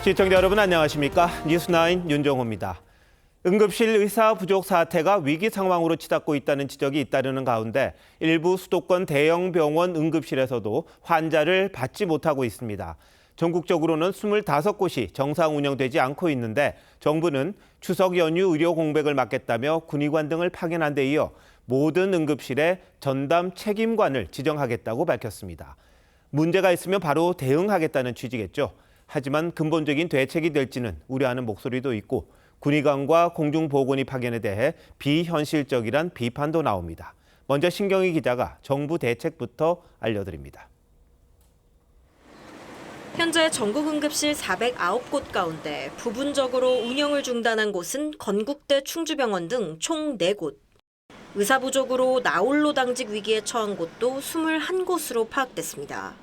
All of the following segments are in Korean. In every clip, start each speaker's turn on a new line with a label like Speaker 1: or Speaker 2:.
Speaker 1: 시청자 여러분 안녕하십니까? 뉴스9 윤정호입니다. 응급실 의사 부족 사태가 위기 상황으로 치닫고 있다는 지적이 잇따르는 가운데 일부 수도권 대형 병원 응급실에서도 환자를 받지 못하고 있습니다. 전국적으로는 25곳이 정상 운영되지 않고 있는데 정부는 추석 연휴 의료 공백을 막겠다며 군의관 등을 파견한 데 이어 모든 응급실에 전담 책임관을 지정하겠다고 밝혔습니다. 문제가 있으면 바로 대응하겠다는 취지겠죠. 하지만 근본적인 대책이 될지는 우려하는 목소리도 있고 군의관과 공중보건의 파견에 대해 비현실적이란 비판도 나옵니다. 먼저 신경희 기자가 정부 대책부터 알려드립니다.
Speaker 2: 현재 전국 응급실 409곳 가운데 부분적으로 운영을 중단한 곳은 건국대 충주병원 등 총 4곳. 의사 부족으로 나홀로 당직 위기에 처한 곳도 21곳으로 파악됐습니다.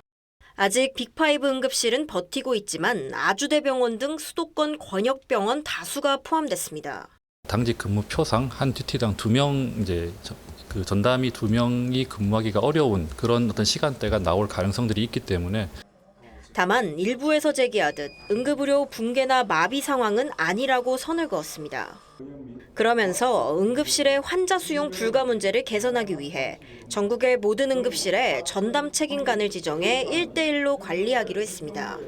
Speaker 2: 아직 빅5 응급실은 버티고 있지만 아주대병원 등 수도권 권역병원 다수가 포함됐습니다.
Speaker 3: 당직 근무 표상 한 듀티당 2명 그 전담이 2명이 근무하기가 어려운 그런 어떤 시간대가 나올 가능성들이 있기 때문에
Speaker 2: 다만 일부에서 제기하듯 응급의료 붕괴나 마비 상황은 아니라고 선을 그었습니다. 그러면서 응급실의 환자 수용 불가 문제를 개선하기 위해 전국의 모든 응급실에 전담 책임관을 지정해 1대1로 관리하기로 했습니다.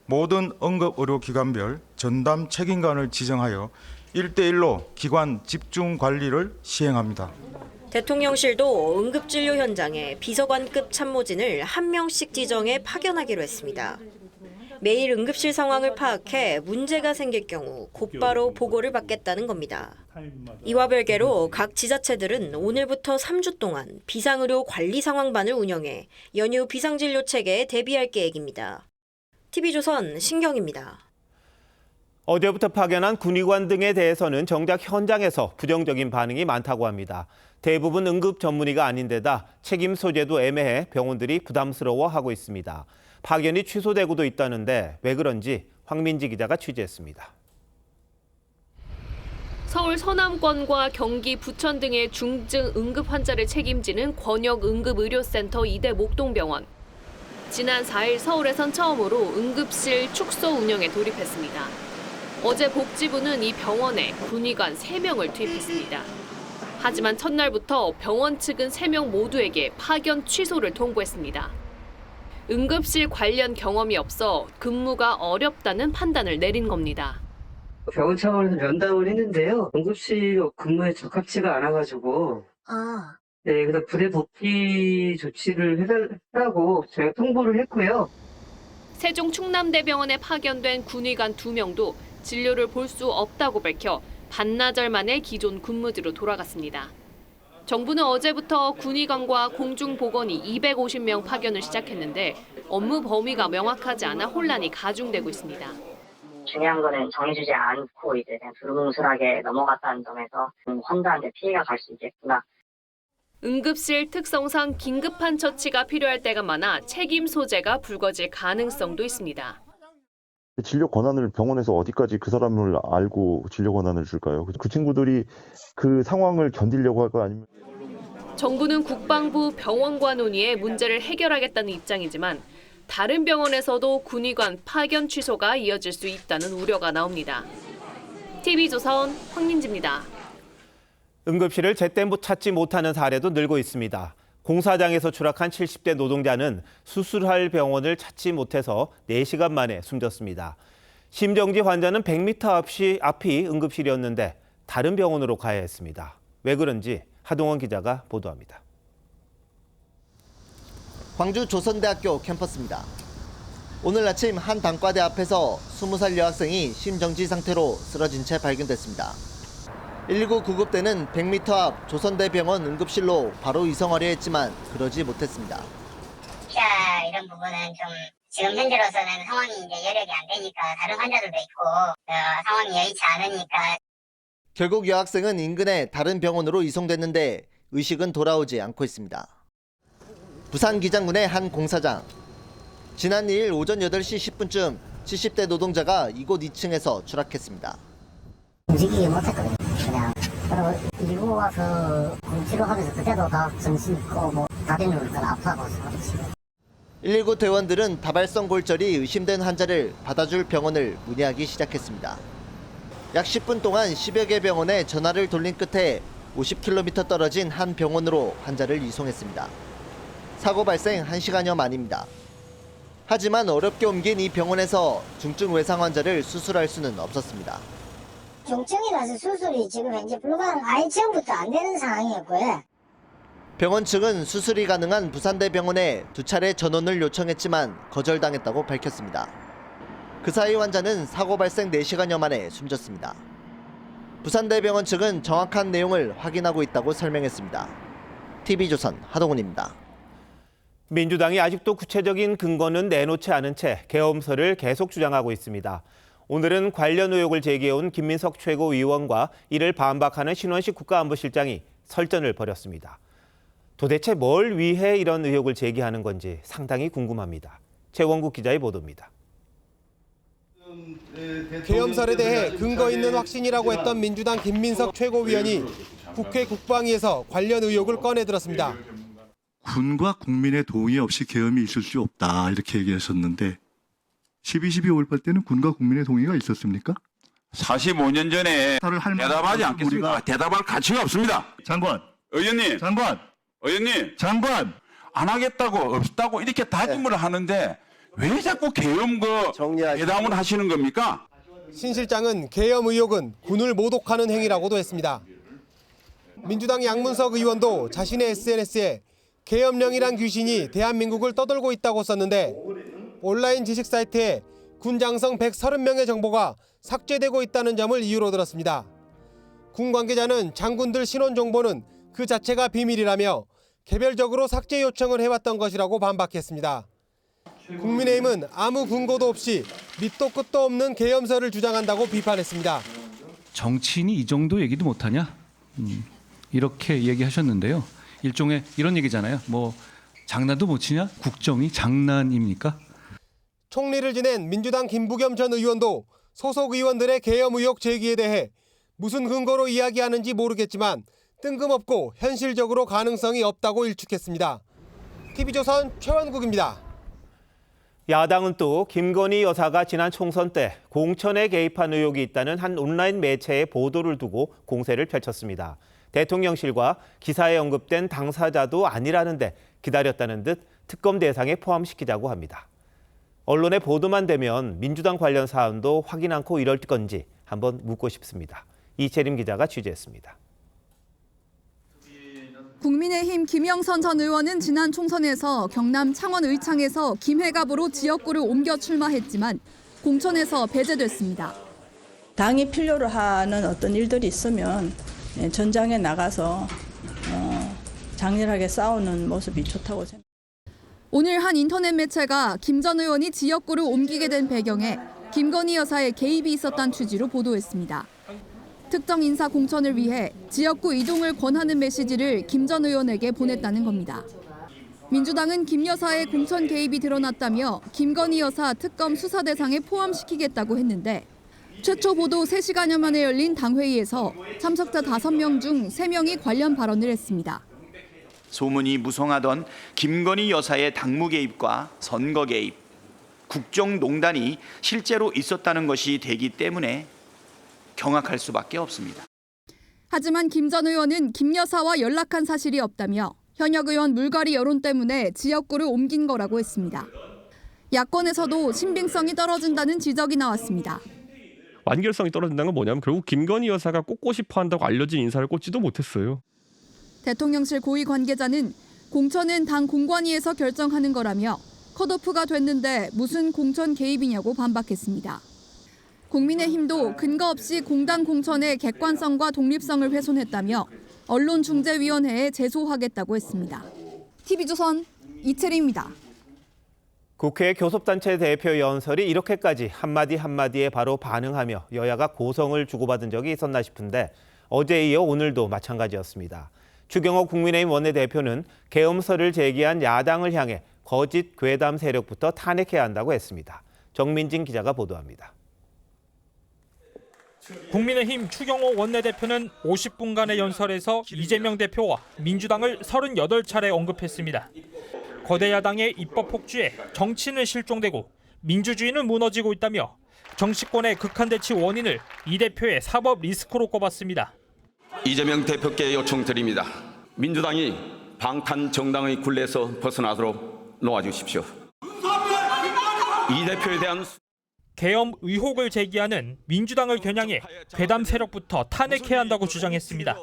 Speaker 4: 모든 응급의료기관별 전담 책임관을 지정하여 1대1로 기관 집중 관리를 시행합니다.
Speaker 2: 대통령실도 응급진료 현장에 비서관급 참모진을 1명씩 지정해 파견하기로 했습니다. 매일 응급실 상황을 파악해 문제가 생길 경우 곧바로 보고를 받겠다는 겁니다. 이와 별개로 각 지자체들은 오늘부터 3주 동안 비상의료 관리 상황반을 운영해 연휴 비상진료 체계에 대비할 계획입니다. TV조선 신경입니다.
Speaker 1: 어제부터 파견한 군의관 등에 대해서는 정작 현장에서 부정적인 반응이 많다고 합니다. 대부분 응급 전문의가 아닌데다 책임 소재도 애매해 병원들이 부담스러워하고 있습니다. 파견이 취소되고도 있다는데 왜 그런지 황민지 기자가 취재했습니다.
Speaker 5: 서울 서남권과 경기 부천 등의 중증 응급 환자를 책임지는 권역응급의료센터 이대 목동병원. 지난 4일 서울에선 처음으로 응급실 축소 운영에 돌입했습니다. 어제 복지부는 이 병원에 군의관 3명을 투입했습니다. 하지만 첫날부터 병원 측은 3명 모두에게 파견 취소를 통보했습니다. 응급실 관련 경험이 없어 근무가 어렵다는 판단을 내린 겁니다.
Speaker 6: 병원 차원에서 면담을 했는데요. 응급실 근무에 적합치가 않아가지고 네, 그래서 부대 복귀 조치를 해달라고 제가 통보를 했고요.
Speaker 5: 세종 충남대병원에 파견된 군의관 2명도 진료를 볼 수 없다고 밝혀 반나절 만에 기존 근무지로 돌아갔습니다. 정부는 어제부터 군의관과 공중보건이 250명 파견을 시작했는데 업무 범위가 명확하지 않아 혼란이 가중되고 있습니다.
Speaker 7: 중요한 거는 정해주지 않고 이제 그냥 두루뭉술하게 넘어갔다는 점에서 환자한테 피해가 갈 수 있겠구나.
Speaker 5: 응급실 특성상 긴급한 처치가 필요할 때가 많아 책임 소재가 불거질 가능성도 있습니다.
Speaker 8: 진료 권한을 병원에서 어디까지 그 사람을 알고 진료 권한을 줄까요? 그 친구들이 그 상황을 견디려고 할까 아니면?
Speaker 5: 정부는 국방부 병원과 논의해 문제를 해결하겠다는 입장이지만 다른 병원에서도 군의관 파견 취소가 이어질 수 있다는 우려가 나옵니다. TV조선 황민지입니다.
Speaker 1: 응급실을 제때 찾지 못하는 사례도 늘고 있습니다. 공사장에서 추락한 70대 노동자는 수술할 병원을 찾지 못해서 4시간 만에 숨졌습니다. 심정지 환자는 100m 앞이 응급실이었는데 다른 병원으로 가야 했습니다. 왜 그런지 하동원 기자가 보도합니다.
Speaker 9: 광주 조선대학교 캠퍼스입니다. 오늘 아침 한 단과대 앞에서 20살 여학생이 심정지 상태로 쓰러진 채 발견됐습니다. 119 구급대는 100m 앞 조선대병원 응급실로 바로 이송하려 했지만 그러지 못했습니다.
Speaker 10: 피아 이런 부분은 좀 지금 현재로서는 상황이 이제 여력이 안 되니까 다른 환자들도 있고 상황이 여의치 않으니까
Speaker 9: 결국 여학생은 인근의 다른 병원으로 이송됐는데 의식은 돌아오지 않고 있습니다. 부산 기장군의 한 공사장. 지난 2일 오전 8시 10분쯤 70대 노동자가 이곳 2층에서 추락했습니다.
Speaker 10: 움직이지 못했거든요. 그냥 일고 와서 치료하면서 그때도 다 정신 있고 다리는 아파서 그렇지.
Speaker 9: 119 대원들은 다발성 골절이 의심된 환자를 받아줄 병원을 문의하기 시작했습니다. 약 10분 동안 10여 개 병원에 전화를 돌린 끝에 50km 떨어진 한 병원으로 환자를 이송했습니다. 사고 발생 1시간여 만입니다. 하지만 어렵게 옮긴 이 병원에서 중증 외상 환자를 수술할 수는 없었습니다.
Speaker 10: 중증이라서 수술이 지금 현재 아예 처음부터 안 되는 상황이었고요.
Speaker 9: 병원 측은 수술이 가능한 부산대병원에 2차례 전원을 요청했지만 거절당했다고 밝혔습니다. 그 사이 환자는 사고 발생 4시간여 만에 숨졌습니다. 부산대병원 측은 정확한 내용을 확인하고 있다고 설명했습니다. TV조선 하동훈입니다.
Speaker 1: 민주당이 아직도 구체적인 근거는 내놓지 않은 채 계엄설을 계속 주장하고 있습니다. 오늘은 관련 의혹을 제기해온 김민석 최고위원과 이를 반박하는 신원식 국가안보실장이 설전을 벌였습니다. 도대체 뭘 위해 이런 의혹을 제기하는 건지 상당히 궁금합니다. 최원국 기자의 보도입니다.
Speaker 11: 계엄설에 대해 근거 있는 확신이라고 했던 민주당 김민석 최고위원이 국회 국방위에서 관련 의혹을 꺼내들었습니다.
Speaker 12: 군과 국민의 동의 없이 계엄이 있을 수 없다 이렇게 얘기했었는데 12.12 5.18 때는 군과 국민의 동의가 있었습니까?
Speaker 13: 45년 전에 대답하지 않겠습니다. 대답할 가치가 없습니다.
Speaker 12: 장관,
Speaker 13: 의원님,
Speaker 12: 장관
Speaker 13: 안 하겠다고 없다고 이렇게 다짐을 하는데 왜 자꾸 계엄 대담을 하시는 겁니까?
Speaker 11: 신 실장은 계엄 의혹은 군을 모독하는 행위라고도 했습니다. 민주당 양문석 의원도 자신의 SNS에 계엄령이란 귀신이 대한민국을 떠돌고 있다고 썼는데 온라인 지식 사이트에 군 장성 130명의 정보가 삭제되고 있다는 점을 이유로 들었습니다. 군 관계자는 장군들 신원 정보는 그 자체가 비밀이라며 개별적으로 삭제 요청을 해왔던 것이라고 반박했습니다. 국민의힘은 아무 근거도 없이 밑도 끝도 없는 계엄설을 주장한다고 비판했습니다.
Speaker 14: 정치인이 이 정도 얘기도 못하냐? 이렇게 얘기하셨는데요. 일종의 이런 얘기잖아요. 뭐 장난도 못 치냐? 국정이 장난입니까?
Speaker 11: 총리를 지낸 민주당 김부겸 전 의원도 소속 의원들의 계엄 의혹 제기에 대해 무슨 근거로 이야기하는지 모르겠지만 뜬금없고 현실적으로 가능성이 없다고 일축했습니다. TV조선 최원국입니다.
Speaker 1: 야당은 또 김건희 여사가 지난 총선 때 공천에 개입한 의혹이 있다는 한 온라인 매체의 보도를 두고 공세를 펼쳤습니다. 대통령실과 기사에 언급된 당사자도 아니라는데 기다렸다는 듯 특검 대상에 포함시키자고 합니다. 언론의 보도만 되면 민주당 관련 사안도 확인 않고 이럴 건지 한번 묻고 싶습니다. 이채림 기자가 취재했습니다.
Speaker 15: 국민의힘 김영선 전 의원은 지난 총선에서 경남 창원 의창에서 김해갑으로 지역구를 옮겨 출마했지만 공천에서 배제됐습니다.
Speaker 16: 당이 필요로 하는 어떤 일들이 있으면 전장에 나가서 장렬하게 싸우는 모습이 좋다고 생각합니다.
Speaker 15: 오늘 한 인터넷 매체가 김 전 의원이 지역구를 옮기게 된 배경에 김건희 여사의 개입이 있었다는 취지로 보도했습니다. 특정 인사 공천을 위해 지역구 이동을 권하는 메시지를 김 전 의원에게 보냈다는 겁니다. 민주당은 김 여사의 공천 개입이 드러났다며 김건희 여사 특검 수사 대상에 포함시키겠다고 했는데 최초 보도 3시간여 만에 열린 당회의에서 참석자 5명 중 3명이 관련 발언을 했습니다.
Speaker 17: 소문이 무성하던 김건희 여사의 당무 개입과 선거 개입, 국정농단이 실제로 있었다는 것이 되기 때문에 경악할 수밖에 없습니다.
Speaker 15: 하지만 김 전 의원은 김 여사와 연락한 사실이 없다며 현역 의원 물갈이 여론 때문에 지역구를 옮긴 거라고 했습니다. 야권에서도 신빙성이 떨어진다는 지적이 나왔습니다.
Speaker 18: 완결성이 떨어진다는 건 뭐냐면 결국 김건희 여사가 꽂고 싶어 한다고 알려진 인사를 꽂지도 못했어요.
Speaker 15: 대통령실 고위 관계자는 공천은 당 공관위에서 결정하는 거라며 컷오프가 됐는데 무슨 공천 개입이냐고 반박했습니다. 국민의힘도 근거 없이 공당 공천의 객관성과 독립성을 훼손했다며 언론중재위원회에 제소하겠다고 했습니다. TV조선 이채림입니다.
Speaker 1: 국회 교섭단체 대표 연설이 이렇게까지 한마디 한마디에 바로 반응하며 여야가 고성을 주고받은 적이 있었나 싶은데 어제에 이어 오늘도 마찬가지였습니다. 추경호 국민의힘 원내대표는 계엄설을 제기한 야당을 향해 거짓 괴담 세력부터 탄핵해야 한다고 했습니다. 정민진 기자가 보도합니다.
Speaker 19: 국민의힘 추경호 원내대표는 50분간의 연설에서 이재명 대표와 민주당을 38차례 언급했습니다. 거대 야당의 입법 폭주에 정치는 실종되고 민주주의는 무너지고 있다며 정치권의 극한 대치 원인을 이 대표의 사법 리스크로 꼽았습니다.
Speaker 20: 이재명 대표께 요청드립니다. 민주당이 방탄 정당의 굴레에서 벗어나도록 놓아주십시오. 이 대표에 대한
Speaker 19: 계엄 의혹을 제기하는 민주당을 겨냥해 괴담 세력부터 탄핵해야 한다고 주장했습니다.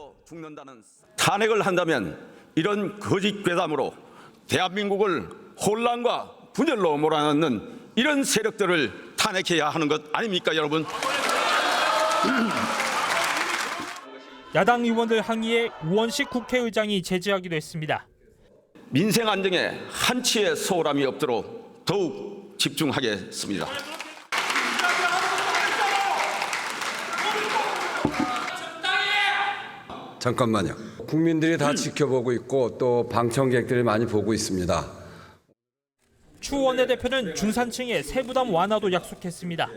Speaker 20: 탄핵을 한다면 이런 거짓 괴담으로 대한민국을 혼란과 분열로 몰아넣는 이런 세력들을 탄핵해야 하는 것 아닙니까, 여러분?
Speaker 19: 야당 의원들 항의에 우원식 국회의장이 제지하기도 했습니다.
Speaker 20: 민생 안정에 한치의 소홀함이 없도록 더욱 집중하겠습니다.
Speaker 21: 잠깐만요. 국민들이 다 지켜보고 있고 또 방청객들이 많이 보고 있습니다.
Speaker 19: 추 원내대표는 중산층의 세부담 완화도 약속했습니다.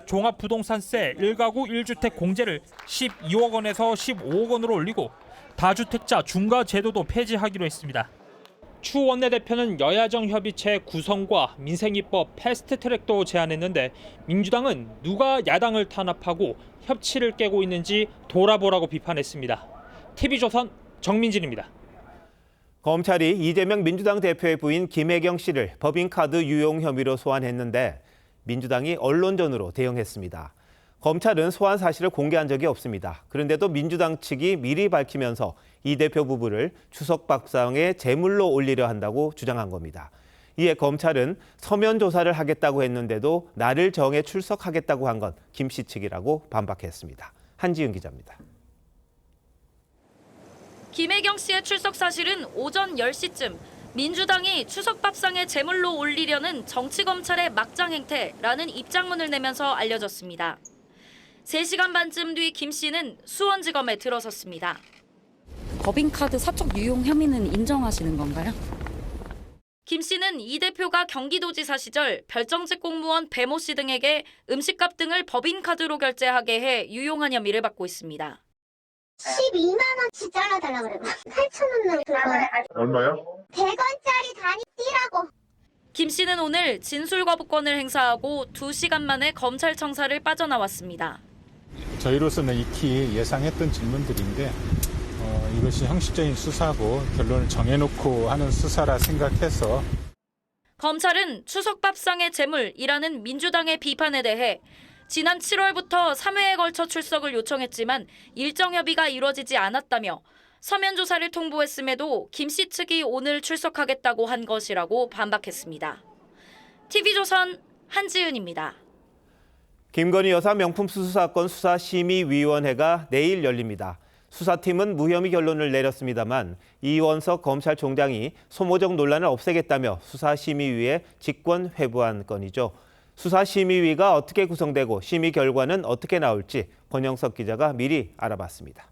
Speaker 19: 종합부동산세 1가구 1주택 공제를 12억 원에서 15억 원으로 올리고 다주택자 중과 제도도 폐지하기로 했습니다. 추 원내대표는 여야정 협의체 구성과 민생입법 패스트트랙도 제안했는데 민주당은 누가 야당을 탄압하고 협치를 깨고 있는지 돌아보라고 비판했습니다. TV조선 정민진입니다.
Speaker 1: 검찰이 이재명 민주당 대표의 부인 김혜경 씨를 법인카드 유용 혐의로 소환했는데 민주당이 언론전으로 대응했습니다. 검찰은 소환 사실을 공개한 적이 없습니다. 그런데도 민주당 측이 미리 밝히면서 이 대표 부부를 추석 밥상에 제물로 올리려 한다고 주장한 겁니다. 이에 검찰은 서면 조사를 하겠다고 했는데도 날을 정해 출석하겠다고 한 건 김 씨 측이라고 반박했습니다. 한지은 기자입니다.
Speaker 22: 김혜경 씨의 출석 사실은 오전 10시쯤 민주당이 추석 밥상에 제물로 올리려는 정치검찰의 막장 행태라는 입장문을 내면서 알려졌습니다. 3시간 반쯤 뒤 김 씨는 수원지검에 들어섰습니다.
Speaker 23: 법인카드 사적 유용 혐의는 인정하시는 건가요?
Speaker 22: 김 씨는 이 대표가 경기도지사 시절 별정직 공무원 배모 씨 등에게 음식값 등을 법인카드로 결제하게 해 유용한 혐의를 받고 있습니다.
Speaker 10: 12만 원치 잘라달라고 그래요. 8,000원 나올
Speaker 24: 얼마요?
Speaker 10: 100원짜리 단위 띄라고.
Speaker 22: 김 씨는 오늘 진술 거부권을 행사하고 2시간 만에 검찰청사를 빠져나왔습니다.
Speaker 24: 저희로서는 익히 예상했던 질문들인데 이것이 형식적인 수사고 결론을 정해놓고 하는 수사라 생각해서
Speaker 22: 검찰은 추석 밥상의 제물이라는 민주당의 비판에 대해 지난 7월부터 3회에 걸쳐 출석을 요청했지만 일정 협의가 이루어지지 않았다며 서면 조사를 통보했음에도 김 씨 측이 오늘 출석하겠다고 한 것이라고 반박했습니다. TV조선 한지은입니다.
Speaker 1: 김건희 여사 명품 수수 사건 수사심의위원회가 내일 열립니다. 수사팀은 무혐의 결론을 내렸습니다만 이원석 검찰총장이 소모적 논란을 없애겠다며 수사심의위에 직권 회부한 건이죠. 수사심의위가 어떻게 구성되고 심의 결과는 어떻게 나올지 권영석 기자가 미리 알아봤습니다.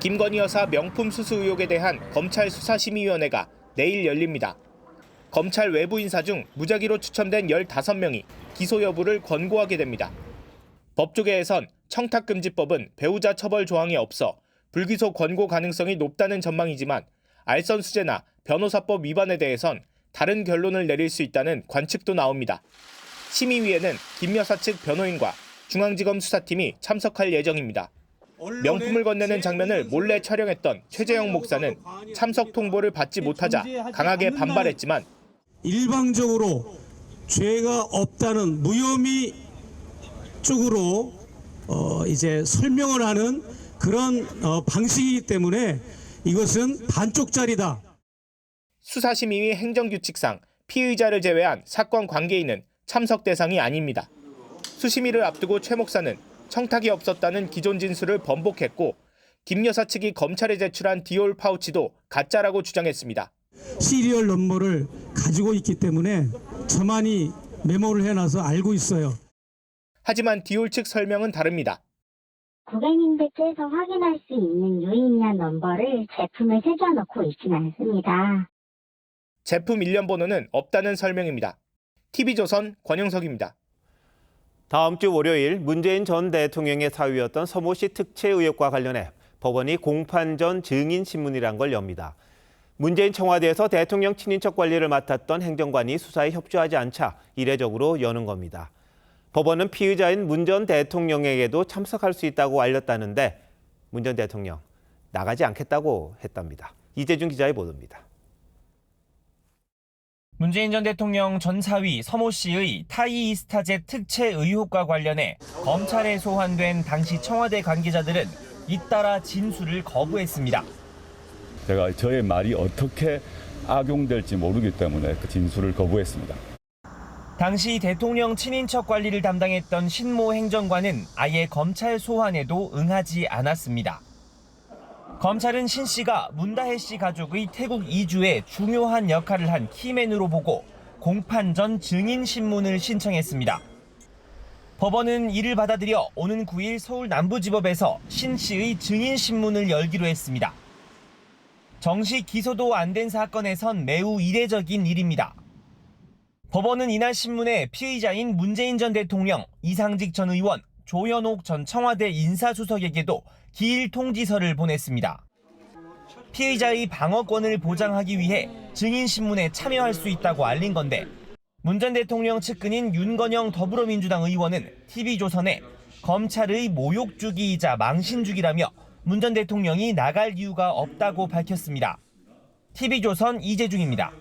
Speaker 25: 김건희 여사 명품 수수 의혹에 대한 검찰 수사심의위원회가 내일 열립니다. 검찰 외부 인사 중 무작위로 추첨된 15명이 기소 여부를 권고하게 됩니다. 법조계에선 청탁금지법은 배우자 처벌 조항이 없어 불기소 권고 가능성이 높다는 전망이지만 알선수재나 변호사법 위반에 대해선 다른 결론을 내릴 수 있다는 관측도 나옵니다. 심의위에는 김 여사 측 변호인과 중앙지검 수사팀이 참석할 예정입니다. 명품을 건네는 장면을 몰래 촬영했던 최재형 목사는 참석 통보를 받지 못하자 강하게 반발했지만
Speaker 26: 일방적으로 죄가 없다는 무혐의 쪽으로 이제 설명을 하는 그런 방식이기 때문에 이것은 반쪽짜리다.
Speaker 25: 수사심의위 행정규칙상 피의자를 제외한 사건 관계인은 참석 대상이 아닙니다. 수심위를 앞두고 최 목사는 청탁이 없었다는 기존 진술을 번복했고 김 여사 측이 검찰에 제출한 디올 파우치도 가짜라고 주장했습니다.
Speaker 26: 시리얼 넘버를 가지고 있기 때문에 저만이 메모를 해놔서 알고 있어요.
Speaker 25: 하지만 디올 측 설명은 다릅니다.
Speaker 10: 고객님들께서 확인할 수 있는 유의미한 넘버를 제품에 새겨놓고 있지는 않습니다.
Speaker 25: 제품 일련 번호는 없다는 설명입니다. TV조선 권영석입니다.
Speaker 1: 다음 주 월요일 문재인 전 대통령의 사위였던 서모 씨 특채 의혹과 관련해 법원이 공판 전 증인 신문이란 걸 엽니다. 문재인 청와대에서 대통령 친인척 관리를 맡았던 행정관이 수사에 협조하지 않자 이례적으로 여는 겁니다. 법원은 피의자인 문 전 대통령에게도 참석할 수 있다고 알렸다는데 문 전 대통령 나가지 않겠다고 했답니다. 이재준 기자의 보도입니다.
Speaker 2: 문재인 전 대통령 전 사위 서모 씨의 타이 이스타젯 특채 의혹과 관련해 검찰에 소환된 당시 청와대 관계자들은 잇따라 진술을 거부했습니다.
Speaker 3: 제가 저의 말이 어떻게 악용될지 모르기 때문에 그 진술을 거부했습니다.
Speaker 2: 당시 대통령 친인척 관리를 담당했던 신모 행정관은 아예 검찰 소환에도 응하지 않았습니다. 검찰은 신 씨가 문다혜 씨 가족의 태국 이주에 중요한 역할을 한 키맨으로 보고 공판 전 증인 신문을 신청했습니다. 법원은 이를 받아들여 오는 9일 서울 남부지법에서 신 씨의 증인 신문을 열기로 했습니다. 정식 기소도 안 된 사건에선 매우 이례적인 일입니다. 법원은 이날 신문에 피의자인 문재인 전 대통령, 이상직 전 의원, 조현옥 전 청와대 인사수석에게도 기일 통지서를 보냈습니다. 피의자의 방어권을 보장하기 위해 증인 신문에 참여할 수 있다고 알린 건데 문 전 대통령 측근인 윤건영 더불어민주당 의원은 TV조선에 검찰의 모욕주기이자 망신주기라며 문 전 대통령이 나갈 이유가 없다고 밝혔습니다. TV조선 이재중입니다.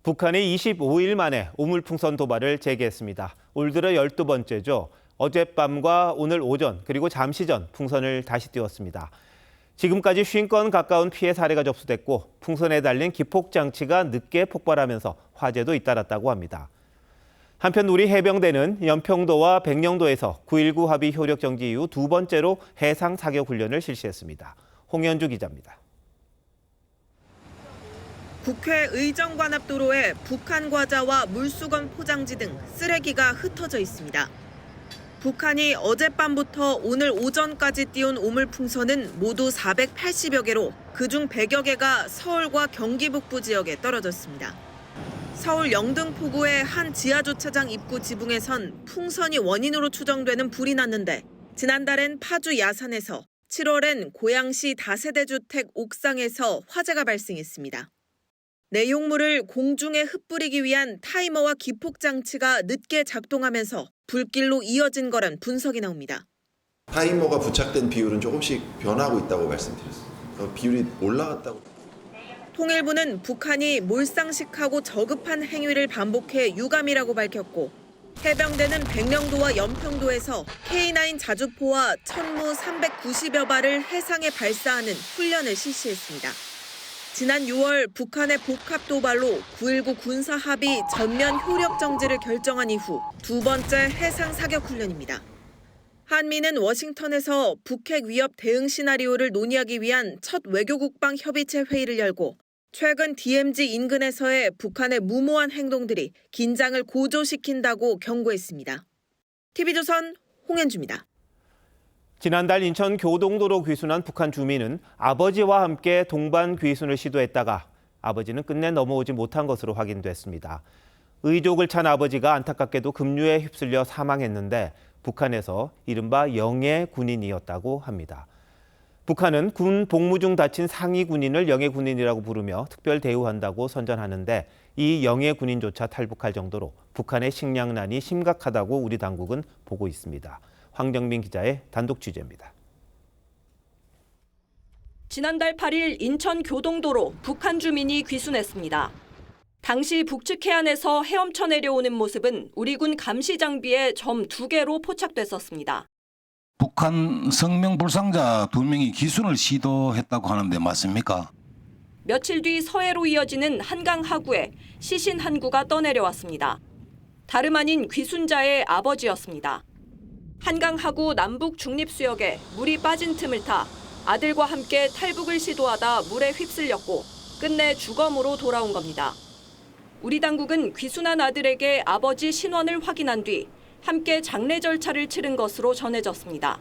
Speaker 1: 북한이 25일 만에 우물풍선 도발을 재개했습니다. 올 들어 12번째죠. 어젯밤과 오늘 오전 그리고 잠시 전 풍선을 다시 띄웠습니다. 지금까지 50건 가까운 피해 사례가 접수됐고 풍선에 달린 기폭장치가 늦게 폭발하면서 화재도 잇따랐다고 합니다. 한편 우리 해병대는 연평도와 백령도에서 9.19 합의 효력 정지 이후 두 번째로 해상 사격 훈련을 실시했습니다. 홍현주 기자입니다.
Speaker 4: 국회 의정관앞도로에 북한 과자와 물수건 포장지 등 쓰레기가 흩어져 있습니다. 북한이 어젯밤부터 오늘 오전까지 띄운 우물풍선은 모두 480여 개로 그중 100여 개가 서울과 경기 북부 지역에 떨어졌습니다. 서울 영등포구의 한 지하주차장 입구 지붕에선 풍선이 원인으로 추정되는 불이 났는데 지난달엔 파주 야산에서 7월엔 고양시 다세대 주택 옥상에서 화재가 발생했습니다. 내용물을 공중에 흩뿌리기 위한 타이머와 기폭장치가 늦게 작동하면서 불길로 이어진 거란 분석이 나옵니다.
Speaker 6: 타이머가 부착된 비율은 조금씩 변하고 있다고 말씀드렸습니다. 비율이 올라갔다고.
Speaker 4: 통일부는 북한이 몰상식하고 저급한 행위를 반복해 유감이라고 밝혔고 해병대는 백령도와 연평도에서 K9 자주포와 천무 390여 발을 해상에 발사하는 훈련을 실시했습니다. 지난 6월 북한의 복합 도발로 9.19 군사 합의 전면 효력 정지를 결정한 이후 두 번째 해상 사격 훈련입니다. 한미는 워싱턴에서 북핵 위협 대응 시나리오를 논의하기 위한 첫 외교국방 협의체 회의를 열고 최근 DMZ 인근에서의 북한의 무모한 행동들이 긴장을 고조시킨다고 경고했습니다. TV조선 홍현주입니다.
Speaker 1: 지난달 인천 교동도로 귀순한 북한 주민은 아버지와 함께 동반 귀순을 시도했다가 아버지는 끝내 넘어오지 못한 것으로 확인됐습니다. 의족을 찬 아버지가 안타깝게도 급류에 휩쓸려 사망했는데 북한에서 이른바 영예 군인이었다고 합니다. 북한은 군 복무 중 다친 상위 군인을 영예 군인이라고 부르며 특별 대우한다고 선전하는데 이 영예 군인조차 탈북할 정도로 북한의 식량난이 심각하다고 우리 당국은 보고 있습니다. 황정민 기자의 단독 취재입니다.
Speaker 7: 지난달 8일 인천 교동도로 북한 주민이 귀순했습니다. 당시 북측 해안에서 헤엄쳐 내려오는 모습은 우리 군 감시 장비에 점 2개로 포착됐었습니다.
Speaker 8: 북한 성명 불상자 2명이 귀순을 시도했다고 하는데 맞습니까?
Speaker 7: 며칠 뒤 서해로 이어지는 한강 하구에 시신 한 구가 떠내려왔습니다. 다름 아닌 귀순자의 아버지였습니다. 한강 하구 남북 중립수역에 물이 빠진 틈을 타 아들과 함께 탈북을 시도하다 물에 휩쓸렸고 끝내 주검으로 돌아온 겁니다. 우리 당국은 귀순한 아들에게 아버지 신원을 확인한 뒤 함께 장례 절차를 치른 것으로 전해졌습니다.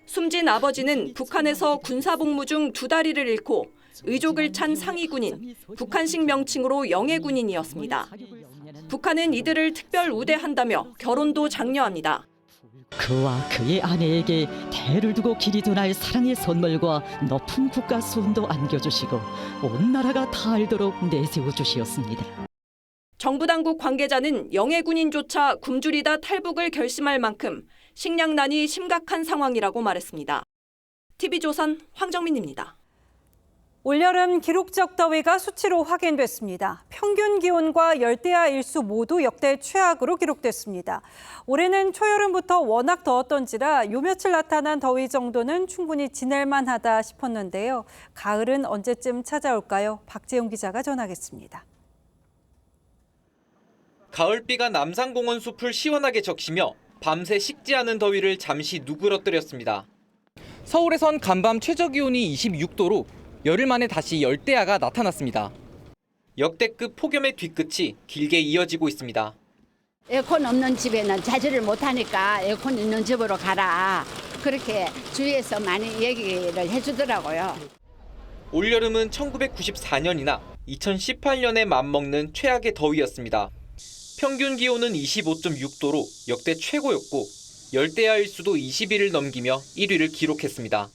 Speaker 7: 숨진 아버지는 북한에서 군사복무 중 2다리를 잃고 의족을 찬 상위 군인, 북한식 명칭으로 영예 군인이었습니다. 북한은 이들을 특별 우대한다며 결혼도 장려합니다.
Speaker 5: 그와 그의 아내에게 대를 두고 길이 둔할 사랑의 선물과 높은 국가 수훈도 안겨주시고 온 나라가 다 알도록 내세워 주시었습니다.
Speaker 7: 정부 당국 관계자는 영해 군인조차 굶주리다 탈북을 결심할 만큼 식량난이 심각한 상황이라고 말했습니다. TV조선 황정민입니다.
Speaker 9: 올여름 기록적 더위가 수치로 확인됐습니다. 평균 기온과 열대야 일수 모두 역대 최악으로 기록됐습니다. 올해는 초여름부터 워낙 더웠던지라 요 며칠 나타난 더위 정도는 충분히 지낼 만하다 싶었는데요. 가을은 언제쯤 찾아올까요? 박재용 기자가 전하겠습니다.
Speaker 2: 가을비가 남산공원 숲을 시원하게 적시며 밤새 식지 않은 더위를 잠시 누그러뜨렸습니다. 서울에선 간밤 최저기온이 26도로 열흘 만에 다시 열대야가 나타났습니다. 역대급 폭염의 뒤끝이 길게 이어지고 있습니다.
Speaker 11: 에어컨 없는 집에는 자제를 못하니까 에어컨 있는 집으로 가라. 그렇게 주위에서 많이 얘기를 해주더라고요.
Speaker 2: 올여름은 1994년이나 2018년에 맞먹는 최악의 더위였습니다. 평균 기온은 25.6도로 역대 최고였고 열대야 일수도 20일을 넘기며 1위를 기록했습니다.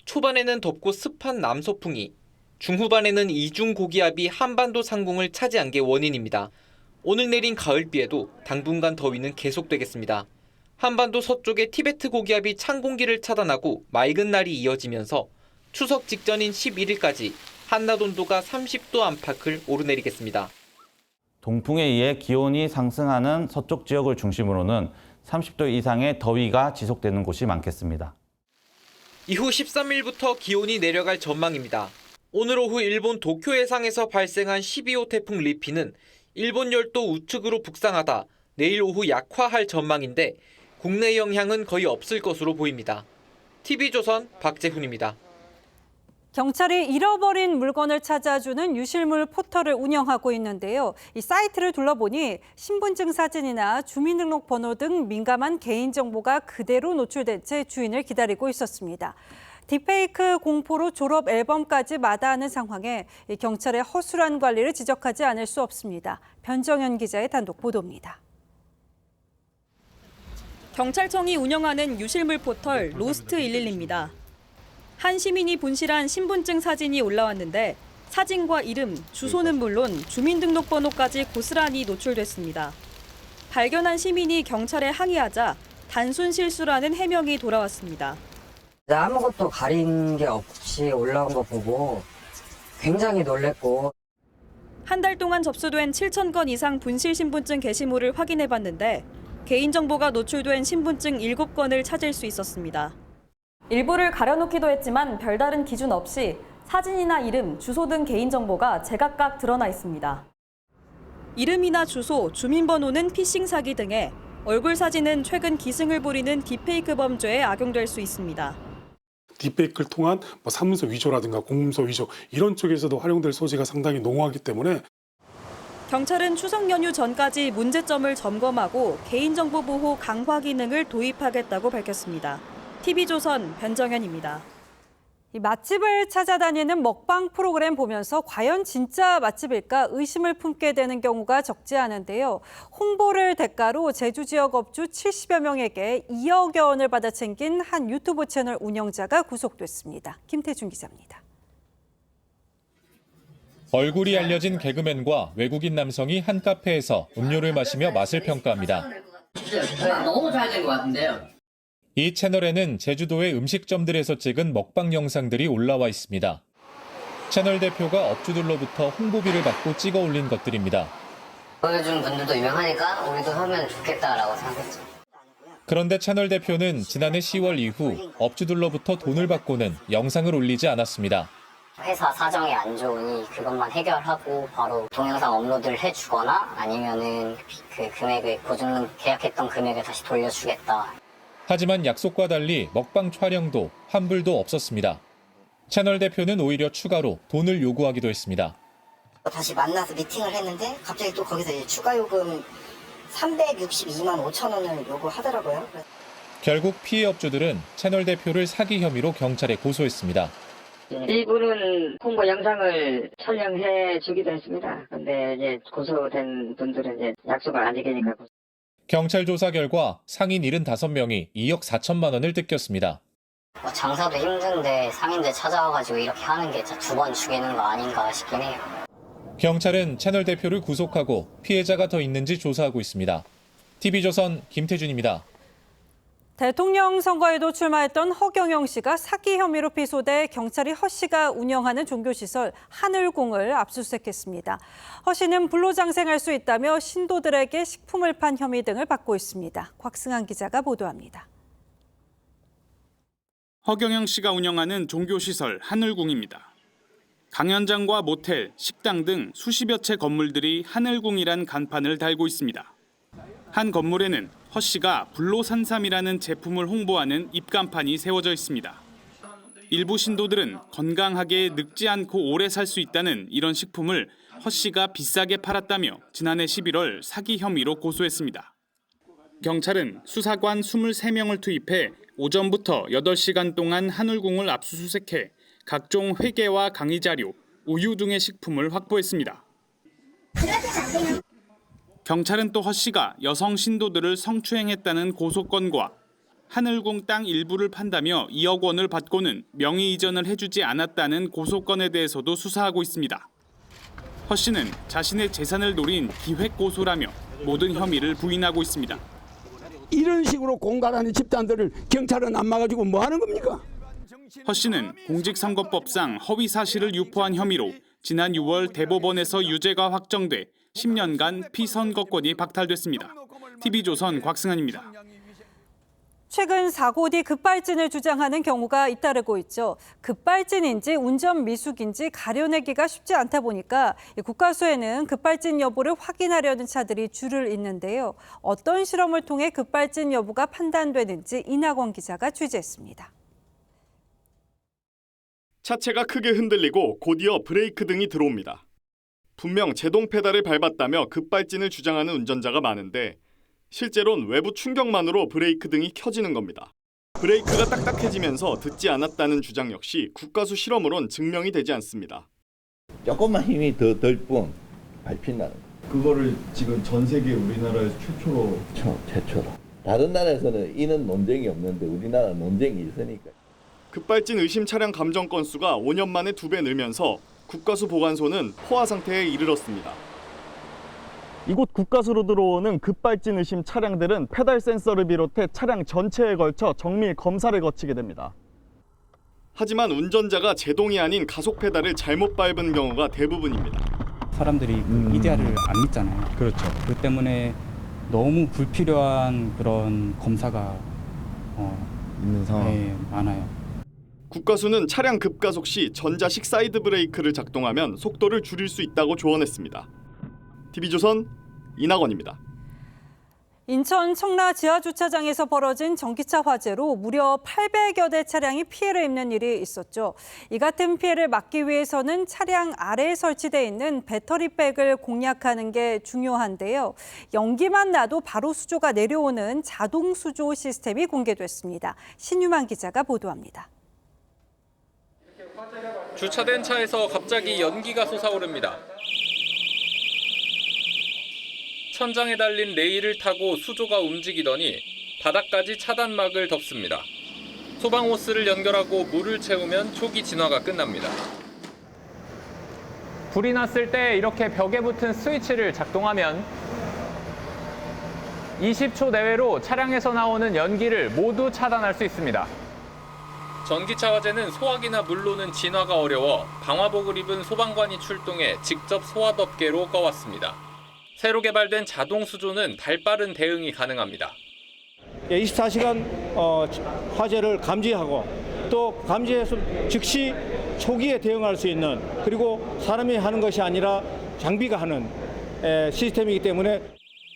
Speaker 2: 초반에는 덥고 습한 남서풍이, 중후반에는 이중 고기압이 한반도 상공을 차지한 게 원인입니다. 오늘 내린 가을비에도 당분간 더위는 계속되겠습니다. 한반도 서쪽의 티베트 고기압이 찬 공기를 차단하고 맑은 날이 이어지면서 추석 직전인 11일까지 한낮 온도가 30도 안팎을 오르내리겠습니다.
Speaker 12: 동풍에 의해 기온이 상승하는 서쪽 지역을 중심으로는 30도 이상의 더위가 지속되는 곳이 많겠습니다.
Speaker 2: 이후 13일부터 기온이 내려갈 전망입니다. 오늘 오후 일본 도쿄 해상에서 발생한 12호 태풍 리피는 일본 열도 우측으로 북상하다 내일 오후 약화할 전망인데 국내 영향은 거의 없을 것으로 보입니다. TV조선 박재훈입니다.
Speaker 9: 경찰이 잃어버린 물건을 찾아주는 유실물 포털을 운영하고 있는데요. 이 사이트를 둘러보니 신분증 사진이나 주민등록번호 등 민감한 개인정보가 그대로 노출된 채 주인을 기다리고 있었습니다. 딥페이크 공포로 졸업 앨범까지 마다하는 상황에 경찰의 허술한 관리를 지적하지 않을 수 없습니다. 변정현 기자의 단독 보도입니다.
Speaker 7: 경찰청이 운영하는 유실물 포털 로스트112입니다. 한 시민이 분실한 신분증 사진이 올라왔는데 사진과 이름, 주소는 물론 주민등록번호까지 고스란히 노출됐습니다. 발견한 시민이 경찰에 항의하자 단순 실수라는 해명이 돌아왔습니다.
Speaker 13: 아무것도 가린 게 없이 올라온 거 보고 굉장히 놀랬고.
Speaker 7: 한 달 동안 접수된 7,000건 이상 분실 신분증 게시물을 확인해봤는데 개인정보가 노출된 신분증 7건을 찾을 수 있었습니다. 일부를 가려놓기도 했지만 별다른 기준 없이 사진이나 이름, 주소 등 개인정보가 제각각 드러나 있습니다. 이름이나 주소, 주민번호는 피싱 사기 등에 얼굴 사진은 최근 기승을 부리는 딥페이크 범죄에 악용될 수 있습니다.
Speaker 14: 딥페이크를 통한 사문서 위조라든가 공문서 위조 이런 쪽에서도 활용될 소지가 상당히 농후하기 때문에
Speaker 7: 경찰은 추석 연휴 전까지 문제점을 점검하고 개인정보 보호 강화 기능을 도입하겠다고 밝혔습니다. TV조선 변정현입니다.
Speaker 9: 이 맛집을 찾아다니는 먹방 프로그램 보면서 과연 진짜 맛집일까 의심을 품게 되는 경우가 적지 않은데요. 홍보를 대가로 제주 지역 업주 70여 명에게 2억여 원을 받아 챙긴 한 유튜브 채널 운영자가 구속됐습니다. 김태준 기자입니다.
Speaker 27: 얼굴이 알려진 개그맨과 외국인 남성이 한 카페에서 음료를 마시며 맛을 평가합니다.
Speaker 28: 너무 잘 된 것 같은데요.
Speaker 27: 이 채널에는 제주도의 음식점들에서 찍은 먹방 영상들이 올라와 있습니다. 채널 대표가 업주들로부터 홍보비를 받고 찍어 올린 것들입니다.
Speaker 28: 보여준 분들도 유명하니까 우리도 하면 좋겠다라고 생각했죠.
Speaker 27: 그런데 채널 대표는 지난해 10월 이후 업주들로부터 돈을 받고는 영상을 올리지 않았습니다.
Speaker 10: 회사 사정이 안 좋으니 그것만 해결하고 바로 동영상 업로드를 해주거나 아니면은 그 금액을 보증금 계약했던 금액을 다시 돌려주겠다.
Speaker 27: 하지만 약속과 달리 먹방 촬영도 환불도 없었습니다. 채널 대표는 오히려 추가로 돈을 요구하기도 했습니다.
Speaker 10: 다시 만나서 미팅을 했는데 갑자기 또 거기서 이제 추가 요금 362만 5천 원을 요구하더라고요.
Speaker 27: 결국 피해 업주들은 채널 대표를 사기 혐의로 경찰에 고소했습니다.
Speaker 28: 일부는 홍보 영상을 촬영해 주기도 했습니다. 근데 이제 고소된 분들은 이제 약속을 안 지키니까.
Speaker 27: 경찰 조사 결과 상인 75명이 2억 4천만 원을 뜯겼습니다.
Speaker 10: 장사도 힘든데 상인들 찾아와가지고 이렇게 하는 게 진짜 2번 죽이는 거 아닌가 싶긴 해요.
Speaker 27: 경찰은 채널 대표를 구속하고 피해자가 더 있는지 조사하고 있습니다. TV조선 김태준입니다.
Speaker 9: 대통령 선거에도 출마했던 허경영 씨가 사기 혐의로 피소돼 경찰이 허 씨가 운영하는 종교시설 하늘궁을 압수수색했습니다. 허 씨는 불로장생할 수 있다며 신도들에게 식품을 판 혐의 등을 받고 있습니다. 곽승한 기자가 보도합니다.
Speaker 15: 허경영 씨가 운영하는 종교시설 하늘궁입니다. 강연장과 모텔, 식당 등 수십여 채 건물들이 하늘궁이란 간판을 달고 있습니다. 한 건물에는 허 씨가 불로산삼이라는 제품을 홍보하는 입간판이 세워져 있습니다. 일부 신도들은 건강하게 늙지 않고 오래 살 수 있다는 이런 식품을 허 씨가 비싸게 팔았다며 지난해 11월 사기 혐의로 고소했습니다. 경찰은 수사관 23명을 투입해 오전부터 8시간 동안 하늘궁을 압수수색해 각종 회계와 강의 자료, 우유 등의 식품을 확보했습니다. 경찰은 또 허 씨가 여성 신도들을 성추행했다는 고소건과 하늘궁 땅 일부를 판다며 2억 원을 받고는 명의 이전을 해주지 않았다는 고소건에 대해서도 수사하고 있습니다. 허 씨는 자신의 재산을 노린 기획 고소라며 모든 혐의를 부인하고 있습니다.
Speaker 16: 이런 식으로 공갈하는 집단들을 경찰은 안 막아주고 뭐 하는 겁니까?
Speaker 15: 허 씨는 공직선거법상 허위 사실을 유포한 혐의로 지난 6월 대법원에서 유죄가 확정돼 10년간 피선거권이 박탈됐습니다. TV조선 곽승환입니다.
Speaker 9: 최근 사고 뒤 급발진을 주장하는 경우가 잇따르고 있죠. 급발진인지 운전 미숙인지 가려내기가 쉽지 않다 보니까 국과수에는 급발진 여부를 확인하려는 차들이 줄을 잇는데요. 어떤 실험을 통해 급발진 여부가 판단되는지 이낙원 기자가 취재했습니다.
Speaker 17: 차체가 크게 흔들리고 곧이어 브레이크 등이 들어옵니다. 분명 제동 페달을 밟았다며 급발진을 주장하는 운전자가 많은데 실제로는 외부 충격만으로 브레이크 등이 켜지는 겁니다. 브레이크가 딱딱해지면서 듣지 않았다는 주장 역시 국과수 실험으론 증명이 되지 않습니다.
Speaker 18: 조금만 힘이 더 들 뿐 밟힌다는 거.
Speaker 19: 그거를 지금 전 세계 우리나라에서
Speaker 18: 최초로. 다른 나라에서는 이는 논쟁이 없는데 우리나라는 논쟁이 있으니까.
Speaker 17: 급발진 의심 차량 감정 건수가 5년 만에 2배 늘면서 국과수 보관소는 포화 상태에 이르렀습니다.
Speaker 20: 이곳 국과수로 들어오는 급발진 의심 차량들은 페달 센서를 비롯해 차량 전체에 걸쳐 정밀 검사를 거치게 됩니다.
Speaker 17: 하지만 운전자가 제동이 아닌 가속 페달을 잘못 밟은 경우가 대부분입니다.
Speaker 21: 사람들이 EDR을 안 믿잖아요.
Speaker 20: 그렇죠.
Speaker 21: 그 때문에 너무 불필요한 그런 검사가
Speaker 19: 있는 상황
Speaker 21: 많아요.
Speaker 17: 국과수는 차량 급가속 시 전자식 사이드 브레이크를 작동하면 속도를 줄일 수 있다고 조언했습니다. TV조선 이낙원입니다.
Speaker 9: 인천 청라 지하주차장에서 벌어진 전기차 화재로 무려 800여 대 차량이 피해를 입는 일이 있었죠. 이 같은 피해를 막기 위해서는 차량 아래에 설치되어 있는 배터리백을 공략하는 게 중요한데요. 연기만 나도 바로 수조가 내려오는 자동 수조 시스템이 공개됐습니다. 신유만 기자가 보도합니다.
Speaker 27: 주차된 차에서 갑자기 연기가 솟아오릅니다. 천장에 달린 레일을 타고 수조가 움직이더니 바닥까지 차단막을 덮습니다. 소방호스를 연결하고 물을 채우면 초기 진화가 끝납니다. 불이 났을 때 이렇게 벽에 붙은 스위치를 작동하면 20초 내외로 차량에서 나오는 연기를 모두 차단할 수 있습니다. 전기차 화재는 소화기나 물로는 진화가 어려워 방화복을 입은 소방관이 출동해 직접 소화덮개로 꺼왔습니다. 새로 개발된 자동 수조는 발빠른 대응이 가능합니다.
Speaker 23: 24시간 화재를 감지하고 또 감지해서 즉시 초기에 대응할 수 있는, 그리고 사람이 하는 것이 아니라 장비가 하는 시스템이기 때문에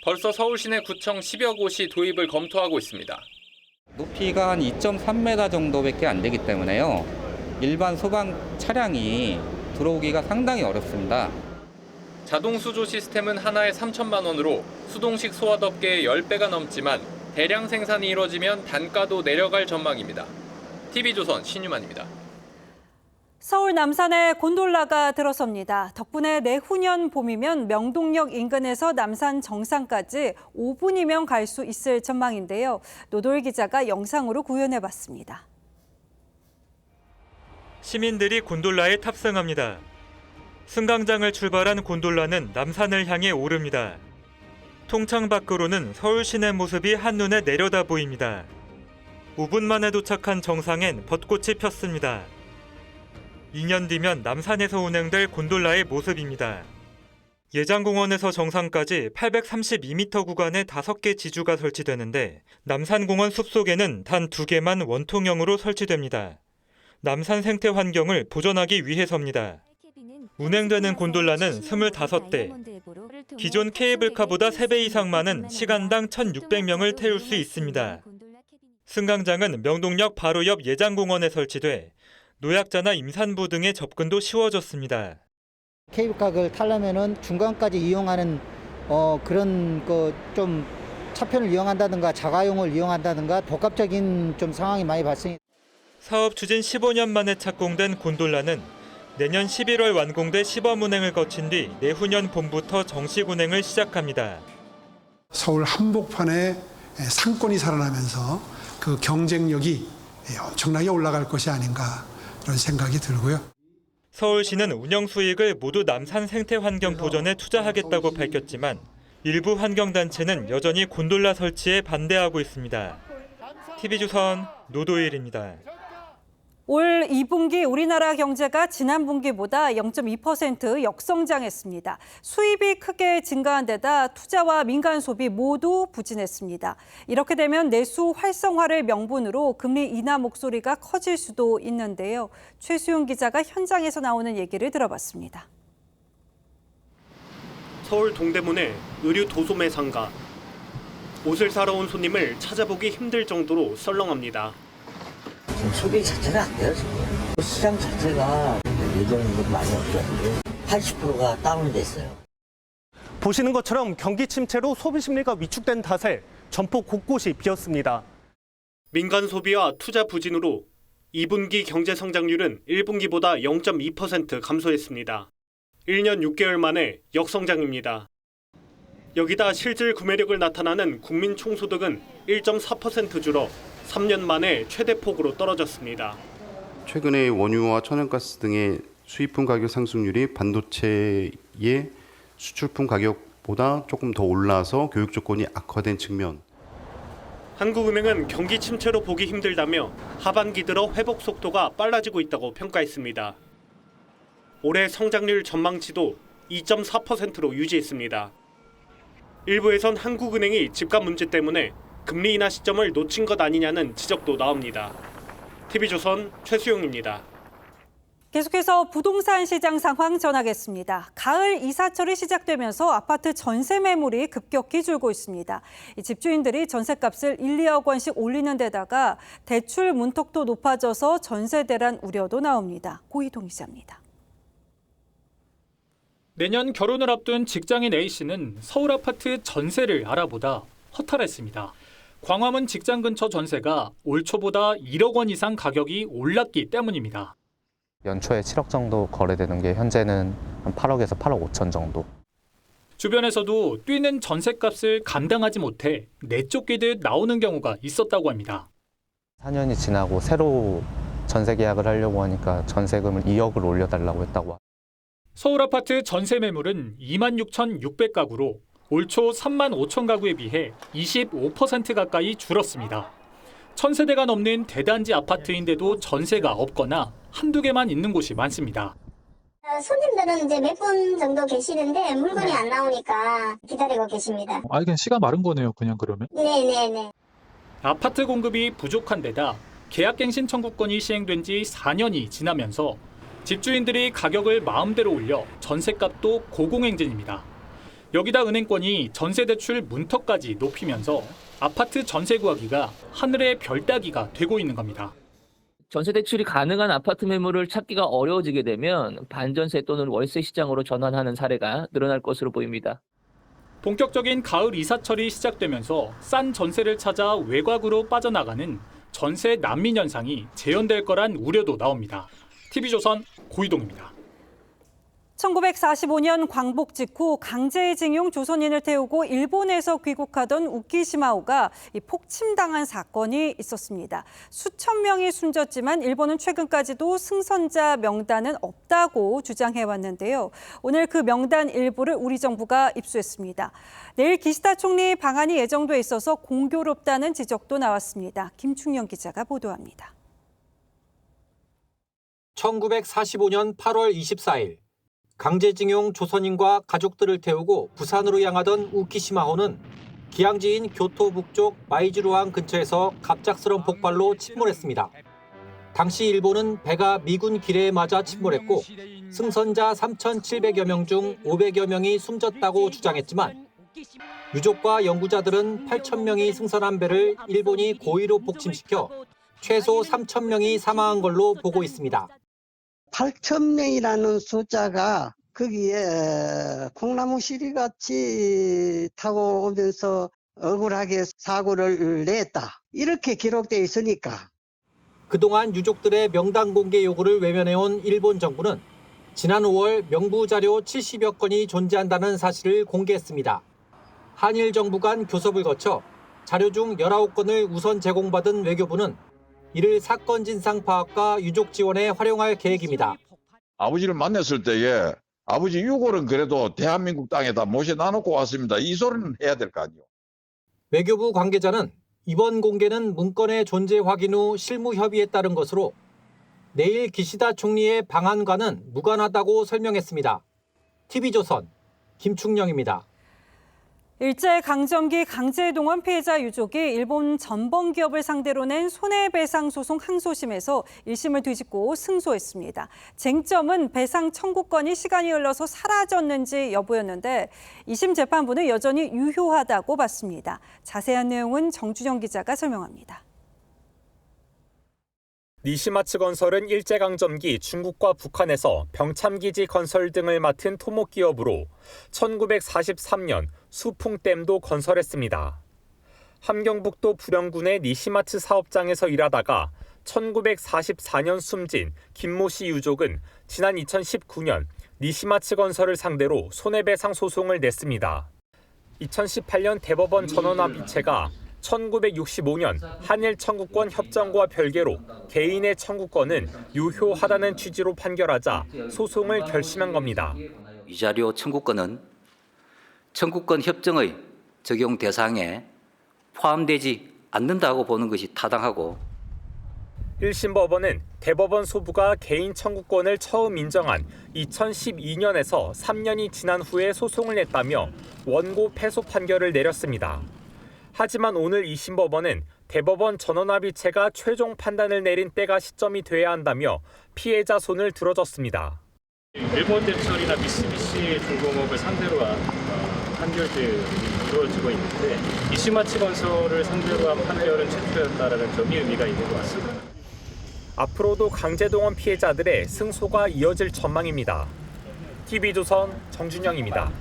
Speaker 27: 벌써 서울 시내 구청 10여 곳이 도입을 검토하고 있습니다.
Speaker 29: 높이가 한 2.3m 정도밖에 안 되기 때문에요. 일반 소방 차량이 들어오기가 상당히 어렵습니다.
Speaker 27: 자동 수조 시스템은 하나에 3천만 원으로 수동식 소화덮개의 10배가 넘지만 대량 생산이 이뤄지면 단가도 내려갈 전망입니다. TV조선 신유만입니다.
Speaker 9: 서울 남산에 곤돌라가 들어섭니다. 덕분에 내후년 봄이면 명동역 인근에서 남산 정상까지 5분이면 갈 수 있을 전망인데요. 노도일 기자가 영상으로 구현해봤습니다.
Speaker 1: 시민들이 곤돌라에 탑승합니다. 승강장을 출발한 곤돌라는 남산을 향해 오릅니다. 통창 밖으로는 서울 시내 모습이 한눈에 내려다 보입니다. 5분 만에 도착한 정상엔 벚꽃이 폈습니다. 2년 뒤면 남산에서 운행될 곤돌라의 모습입니다. 예장공원에서 정상까지 832m 구간에 5개 지주가 설치되는데 남산공원 숲속에는 단 2개만 원통형으로 설치됩니다. 남산 생태 환경을 보존하기 위해서입니다. 운행되는 곤돌라는 25대, 기존 케이블카보다 3배 이상 많은 시간당 1,600명을 태울 수 있습니다. 승강장은 명동역 바로 옆 예장공원에 설치돼 노약자나 임산부 등의 접근도 쉬워졌습니다.
Speaker 3: 케이블카를 타려면은 중간까지 이용하는 그런 좀 차편을 이용한다든가 자가용을 이용한다든가 복합적인 좀 상황이 많이 발생해.
Speaker 1: 사업 추진 15년 만에 착공된 곤돌라는 내년 11월 완공돼 시범 운행을 거친 뒤 내후년 봄부터 정식 운행을 시작합니다.
Speaker 4: 서울 한복판에 상권이 살아나면서 그 경쟁력이 엄청나게 올라갈 것이 아닌가 그런 생각이 들고요.
Speaker 1: 서울시는 운영 수익을 모두 남산 생태 환경 보전에 투자하겠다고 밝혔지만 일부 환경단체는 여전히 곤돌라 설치에 반대하고 있습니다. TV조선 노도일입니다.
Speaker 9: 올 2분기 우리나라 경제가 지난 분기보다 0.2% 역성장했습니다. 수입이 크게 증가한 데다 투자와 민간 소비 모두 부진했습니다. 이렇게 되면 내수 활성화를 명분으로 금리 인하 목소리가 커질 수도 있는데요. 최수용 기자가 현장에서 나오는 얘기를 들어봤습니다.
Speaker 6: 서울 동대문의 의류 도소매 상가. 옷을 사러 온 손님을 찾아보기 힘들 정도로 썰렁합니다.
Speaker 8: 소비 자체가 안 돼요, 지금. 시장 자체가 예전보다 많이 없었는데 80%가 다운이 됐어요.
Speaker 22: 보시는 것처럼 경기 침체로 소비 심리가 위축된 탓에 점포 곳곳이 비었습니다.
Speaker 6: 민간 소비와 투자 부진으로 2분기 경제 성장률은 1분기보다 0.2% 감소했습니다. 1년 6개월 만에 역성장입니다. 여기다 실질 구매력을 나타나는 국민 총소득은 1.4% 줄어 3년 만에 최대폭으로 떨어졌습니다.
Speaker 24: 최근에 원유와 천연가스 등의 수입품 가격 상승률이 반도체의 수출품 가격보다 조금 더 올라서 교육 조건이 악화된 측면.
Speaker 6: 한국은행은 경기 침체로 보기 힘들다며 하반기 들어 회복 속도가 빨라지고 있다고 평가했습니다. 올해 성장률 전망치도 2.4%로 유지했습니다. 일부에선 한국은행이 집값 문제 때문에 금리 인하 시점을 놓친 것 아니냐는 지적도 나옵니다. TV조선 최수용입니다.
Speaker 9: 계속해서 부동산 시장 상황 전하겠습니다. 가을 이사철이 시작되면서 아파트 전세 매물이 급격히 줄고 있습니다. 집주인들이 전세값을 1, 2억 원씩 올리는 데다가 대출 문턱도 높아져서 전세 대란 우려도 나옵니다. 고희동 기자입니다.
Speaker 25: 내년 결혼을 앞둔 직장인 A씨는 서울 아파트 전세를 알아보다 허탈했습니다. 광화문 직장 근처 전세가 올 초보다 1억 원 이상 가격이 올랐기 때문입니다.
Speaker 26: 연초에 7억 정도 거래되는 게 현재는 한 8억에서 8억 5천 정도.
Speaker 25: 주변에서도 뛰는 전세값을 감당하지 못해 내쫓기듯 나오는 경우가 있었다고 합니다.
Speaker 26: 4년이 지나고 새로 전세 계약을 하려고 하니까 전세금을 2억을 올려달라고 했다고.
Speaker 25: 서울 아파트 전세 매물은 26,600가구로 올 초 3만 5천 가구에 비해 25% 가까이 줄었습니다. 1,000세대가 넘는 대단지 아파트인데도 전세가 없거나 한두 개만 있는 곳이 많습니다.
Speaker 30: 손님들은 이제 몇 분 정도 계시는데 물건이 안 나오니까 기다리고 계십니다.
Speaker 31: 그냥 시간 마른 거네요, 그냥 그러면?
Speaker 30: 네네네.
Speaker 25: 아파트 공급이 부족한 데다 계약갱신 청구권이 시행된 지 4년이 지나면서 집주인들이 가격을 마음대로 올려 전세값도 고공행진입니다. 여기다 은행권이 전세대출 문턱까지 높이면서 아파트 전세 구하기가 하늘의 별 따기가 되고 있는 겁니다.
Speaker 32: 전세 대출이 가능한 아파트 매물을 찾기가 어려워지게 되면 반전세 또는 월세 시장으로 전환하는 사례가 늘어날 것으로 보입니다.
Speaker 25: 본격적인 가을 이사철이 시작되면서 싼 전세를 찾아 외곽으로 빠져나가는 전세 난민 현상이 재현될 거란 우려도 나옵니다. TV조선 고이동입니다.
Speaker 9: 1945년 광복 직후 강제징용 조선인을 태우고 일본에서 귀국하던 우키시마호가 폭침당한 사건이 있었습니다. 수천 명이 숨졌지만 일본은 최근까지도 승선자 명단은 없다고 주장해왔는데요. 오늘 그 명단 일부를 우리 정부가 입수했습니다. 내일 기시다 총리 방한이 예정돼 있어서 공교롭다는 지적도 나왔습니다. 김충영 기자가 보도합니다.
Speaker 2: 1945년 8월 24일 강제징용 조선인과 가족들을 태우고 부산으로 향하던 우키시마호는 기항지인 교토 북쪽 마이즈루항 근처에서 갑작스런 폭발로 침몰했습니다. 당시 일본은 배가 미군 기뢰에 맞아 침몰했고 승선자 3,700여 명 중 500여 명이 숨졌다고 주장했지만 유족과 연구자들은 8,000명이 승선한 배를 일본이 고의로 폭침시켜 최소 3,000명이 사망한 걸로 보고 있습니다.
Speaker 5: 8,000명이라는 숫자가 거기에 콩나무 시리같이 타고 오면서 억울하게 사고를 냈다. 이렇게 기록되어 있으니까.
Speaker 2: 그동안 유족들의 명단 공개 요구를 외면해온 일본 정부는 지난 5월 명부 자료 70여 건이 존재한다는 사실을 공개했습니다. 한일 정부 간 교섭을 거쳐 자료 중 19건을 우선 제공받은 외교부는 이를 사건 진상 파악과 유족 지원에 활용할 계획입니다.
Speaker 7: 아버지를 만났을 때에 아버지 유골은 그래도 대한민국 땅에다 모셔다 놓고 왔습니다. 이 소리는 해야 될 거 아니에요.
Speaker 2: 외교부 관계자는 이번 공개는 문건의 존재 확인 후 실무 협의에 따른 것으로 내일 기시다 총리의 방한과는 무관하다고 설명했습니다. TV조선 김충영입니다.
Speaker 9: 일제강점기 강제동원 피해자 유족이 일본 전범기업을 상대로 낸 손해배상 소송 항소심에서 1심을 뒤집고 승소했습니다. 쟁점은 배상 청구권이 시간이 흘러서 사라졌는지 여부였는데 2심 재판부는 여전히 유효하다고 봤습니다. 자세한 내용은 정준영 기자가 설명합니다.
Speaker 10: 니시마츠 건설은 일제강점기 중국과 북한에서 병참기지 건설 등을 맡은 토목기업으로 1943년 수풍댐도 건설했습니다. 함경북도 부령군의 니시마츠 사업장에서 일하다가 1944년 숨진 김모 씨 유족은 지난 2019년 니시마츠 건설을 상대로 손해배상 소송을 냈습니다. 2018년 대법원 전원합의체가 1965년 한일 청구권 협정과 별개로 개인의 청구권은 유효하다는 취지로 판결하자 소송을 결심한 겁니다.
Speaker 11: 위자료 청구권은 청구권 협정의 적용 대상에 포함되지 않는다고 보는 것이 타당하고
Speaker 10: 1심 법원은 대법원 소부가 개인 청구권을 처음 인정한 2012년에서 3년이 지난 후에 소송을 냈다며 원고 패소 판결을 내렸습니다. 하지만 오늘 2심 법원은 대법원 전원합의체가 최종 판단을 내린 때가 시점이 돼야 한다며 피해자 손을 들어줬습니다.
Speaker 25: 일본 제철이나 미쓰비시 중공업을 상대로 한 판결들이 이루어지고 있는데 니시마츠 건설을 상대로 한 판결은 최초였다라는 점이 의미가 있는 것 같습니다.
Speaker 10: 앞으로도 강제동원 피해자들의 승소가 이어질 전망입니다. TV조선 정준영입니다.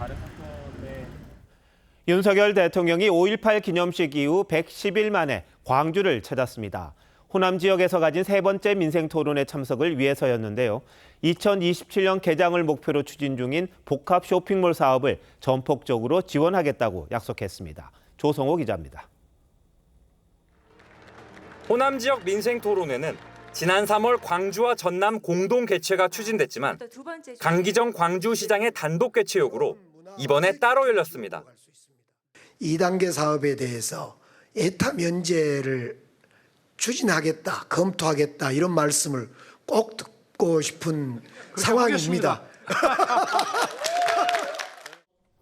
Speaker 12: 윤석열 대통령이 5.18 기념식 이후 110일 만에 광주를 찾았습니다. 호남 지역에서 가진 세 번째 민생토론회 참석을 위해서였는데요. 2027년 개장을 목표로 추진 중인 복합 쇼핑몰 사업을 전폭적으로 지원하겠다고 약속했습니다. 조성호 기자입니다.
Speaker 13: 호남 지역 민생토론회는 지난 3월 광주와 전남 공동 개최가 추진됐지만 강기정 광주시장의 단독 개최 요구로 이번에 따로 열렸습니다.
Speaker 14: 2단계 사업에 대해서 에타 면제를 추진하겠다, 검토하겠다 이런 말씀을 꼭 듣고 싶은 상황입니다.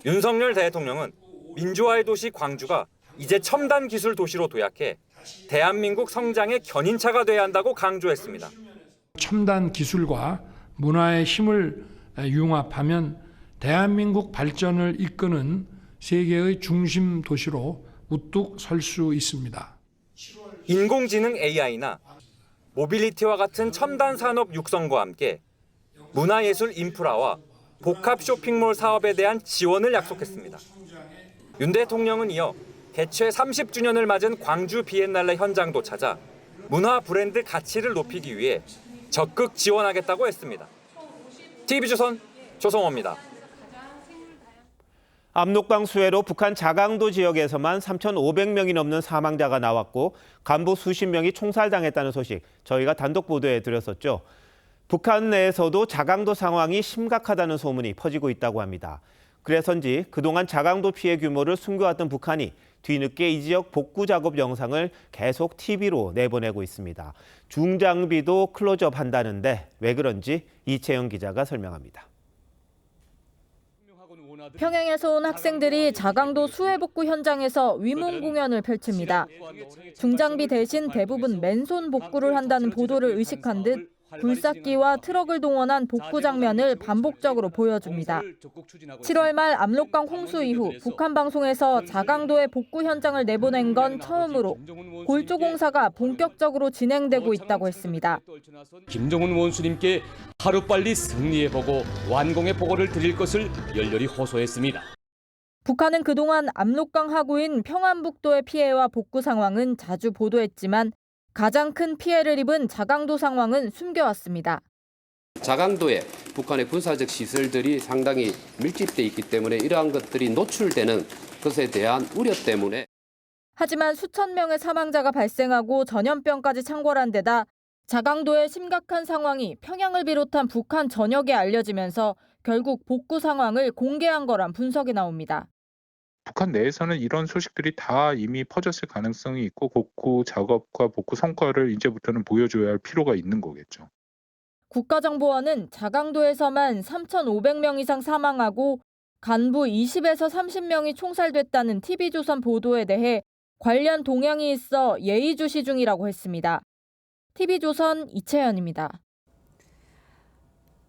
Speaker 13: 윤석열 대통령은 민주화의 도시 광주가 이제 첨단 기술 도시로 도약해 대한민국 성장의 견인차가 돼야 한다고 강조했습니다.
Speaker 15: 첨단 기술과 문화의 힘을 융합하면 대한민국 발전을 이끄는 세계의 중심 도시로 우뚝 설 수 있습니다.
Speaker 13: 인공지능 AI나 모빌리티와 같은 첨단 산업 육성과 함께 문화예술 인프라와 복합 쇼핑몰 사업에 대한 지원을 약속했습니다. 윤 대통령은 이어 개최 30주년을 맞은 광주 비엔날레 현장도 찾아 문화 브랜드 가치를 높이기 위해 적극 지원하겠다고 했습니다. TV조선 조성호입니다.
Speaker 12: 압록강 수해로 북한 자강도 지역에서만 3,500명이 넘는 사망자가 나왔고 간부 수십 명이 총살당했다는 소식 저희가 단독 보도해 드렸었죠. 북한 내에서도 자강도 상황이 심각하다는 소문이 퍼지고 있다고 합니다. 그래서인지 그동안 자강도 피해 규모를 숨겨왔던 북한이 뒤늦게 이 지역 복구 작업 영상을 계속 TV로 내보내고 있습니다. 중장비도 클로즈업 한다는데 왜 그런지 이채영 기자가 설명합니다.
Speaker 3: 평양에서 온 학생들이 자강도 수해 복구 현장에서 위문 공연을 펼칩니다. 중장비 대신 대부분 맨손 복구를 한다는 보도를 의식한 듯 굴삭기와 트럭을 동원한 복구 장면을 반복적으로 보여줍니다. 7월 말 압록강 홍수 이후 북한 방송에서 자강도의 복구 현장을 내보낸 건 처음으로 골조 공사가 본격적으로 진행되고 있다고 했습니다.
Speaker 4: 김정은 원수님께 하루빨리 승리해보고 완공의 보고를 드릴 것을 열렬히 호소했습니다.
Speaker 3: 북한은 그동안 압록강 하구인 평안북도의 피해와 복구 상황은 자주 보도했지만 가장 큰 피해를 입은 자강도 상황은 숨겨왔습니다.
Speaker 16: 자강도에 북한의 군사적 시설들이 상당히 밀집돼 있기 때문에 이러한 것들이 노출되는 것에 대한 우려 때문에.
Speaker 3: 하지만 수천 명의 사망자가 발생하고 전염병까지 창궐한 데다 자강도의 심각한 상황이 평양을 비롯한 북한 전역에 알려지면서 결국 복구 상황을 공개한 거란 분석이 나옵니다.
Speaker 31: 북한 내에서는 이런 소식들이 다 이미 퍼졌을 가능성이 있고 복구 작업과 복구 성과를 이제부터는 보여줘야 할 필요가 있는 거겠죠.
Speaker 3: 국가정보원은 자강도에서만 3,500명 이상 사망하고 간부 20에서 30명이 총살됐다는 TV조선 보도에 대해 관련 동향이 있어 예의주시 중이라고 했습니다. TV조선 이채연입니다.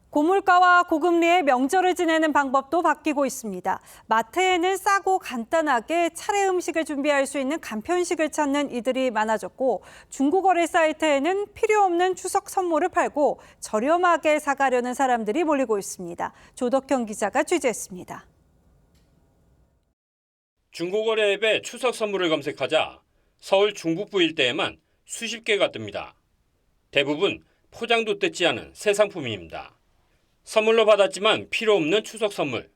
Speaker 9: 고물가와 고금리의 명절을 지내는 방법도 바뀌고 있습니다. 마트에는 싸고 간단하게 차례 음식을 준비할 수 있는 간편식을 찾는 이들이 많아졌고 중고거래 사이트에는 필요 없는 추석 선물을 팔고 저렴하게 사가려는 사람들이 몰리고 있습니다. 조덕형 기자가 취재했습니다.
Speaker 17: 중고거래 앱에 추석 선물을 검색하자 서울 중북부 일대에만 수십 개가 뜹니다. 대부분 포장도 뜯지 않은 새 상품입니다. 선물로 받았지만 필요 없는 추석 선물.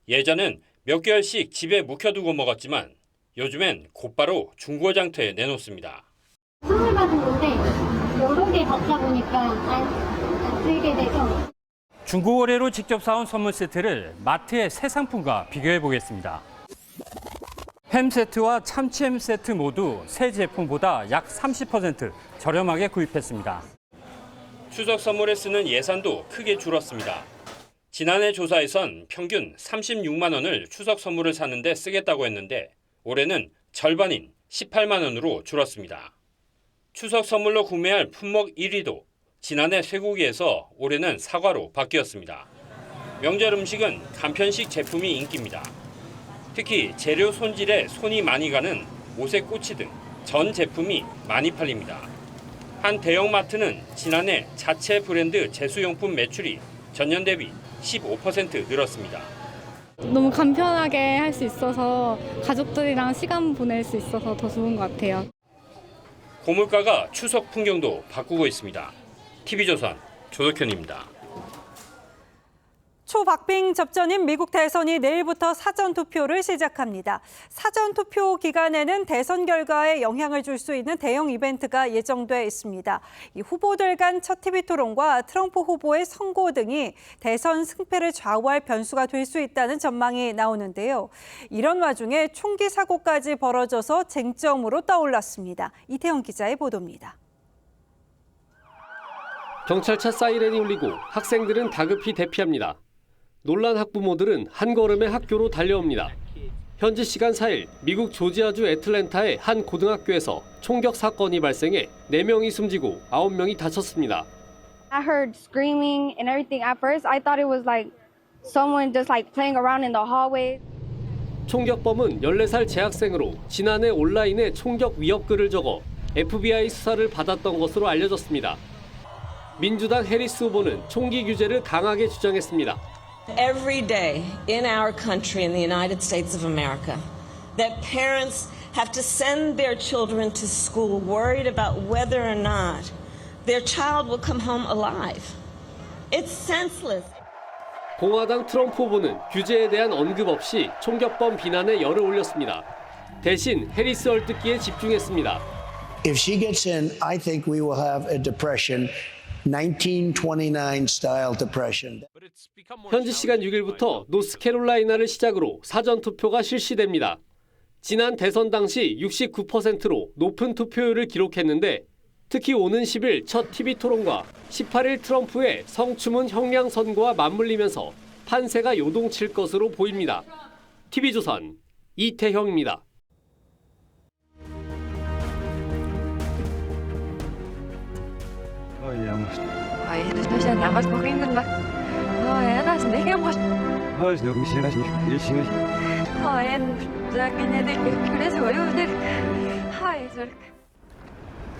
Speaker 17: 예전엔 몇 개월씩 집에 묵혀두고 먹었지만 요즘엔 곧바로 중고장터에 내놓습니다.
Speaker 18: 선물 받은 건데 여러 개 받다 보니까 안 쓰게 되죠.
Speaker 19: 중고거래로 직접 사온 선물 세트를 마트의 새 상품과 비교해 보겠습니다. 햄 세트와 참치햄 세트 모두 새 제품보다 약 30% 저렴하게 구입했습니다.
Speaker 17: 추석 선물에 쓰는 예산도 크게 줄었습니다. 지난해 조사에선 평균 36만 원을 추석 선물을 사는데 쓰겠다고 했는데 올해는 절반인 18만 원으로 줄었습니다. 추석 선물로 구매할 품목 1위도 지난해 쇠고기에서 올해는 사과로 바뀌었습니다. 명절 음식은 간편식 제품이 인기입니다. 특히 재료 손질에 손이 많이 가는 오색 꼬치 등 전 제품이 많이 팔립니다. 한 대형마트는 지난해 자체 브랜드 제수용품 매출이 전년 대비 15% 늘었습니다.
Speaker 20: 너무 간편하게 할 수 있어서 가족들이랑 시간 보낼 수 있어서 더 좋은 것 같아요.
Speaker 17: 고물가가 추석 풍경도 바꾸고 있습니다. TV조선 조덕현입니다.
Speaker 9: 초박빙 접전인 미국 대선이 내일부터 사전투표를 시작합니다. 사전투표 기간에는 대선 결과에 영향을 줄 수 있는 대형 이벤트가 예정돼 있습니다. 이 후보들 간 첫 TV 토론과 트럼프 후보의 선고 등이 대선 승패를 좌우할 변수가 될 수 있다는 전망이 나오는데요. 이런 와중에 총기 사고까지 벌어져서 쟁점으로 떠올랐습니다. 이태영 기자의 보도입니다.
Speaker 21: 경찰차 사이렌이 울리고 학생들은 다급히 대피합니다. 놀란 학부모들은 한 걸음에 학교로 달려옵니다. 현지 시간 4일 미국 조지아주 애틀랜타의 한 고등학교에서 총격 사건이 발생해 4명이 숨지고 9명이 다쳤습니다.
Speaker 18: I heard screaming and everything. At first, I thought it was like someone just like playing around in the hallway.
Speaker 21: 총격범은 14살 재학생으로 지난해 온라인에 총격 위협글을 적어 FBI 수사를 받았던 것으로 알려졌습니다. 민주당 해리스 후보는 총기 규제를 강하게 주장했습니다.
Speaker 23: Every day in our country, in the United States of America, that parents have to send their children to school worried about whether or not their child will come home alive. It's senseless.
Speaker 21: 공화당 트럼프 후보는 규제에 대한 언급 없이 총격범 비난에 열을 올렸습니다. 대신 해리스 얼뜯기에 집중했습니다.
Speaker 1: If she gets in, I think we will have a depression, 1929 style depression.
Speaker 21: 현지 시간 6일부터 노스캐롤라이나를 시작으로 사전 투표가 실시됩니다. 지난 대선 당시 69%로 높은 투표율을 기록했는데 특히 오는 10일 첫 TV 토론과 18일 트럼프의 성추문 형량 선고와 맞물리면서 판세가 요동칠 것으로 보입니다. TV조선 이태형입니다.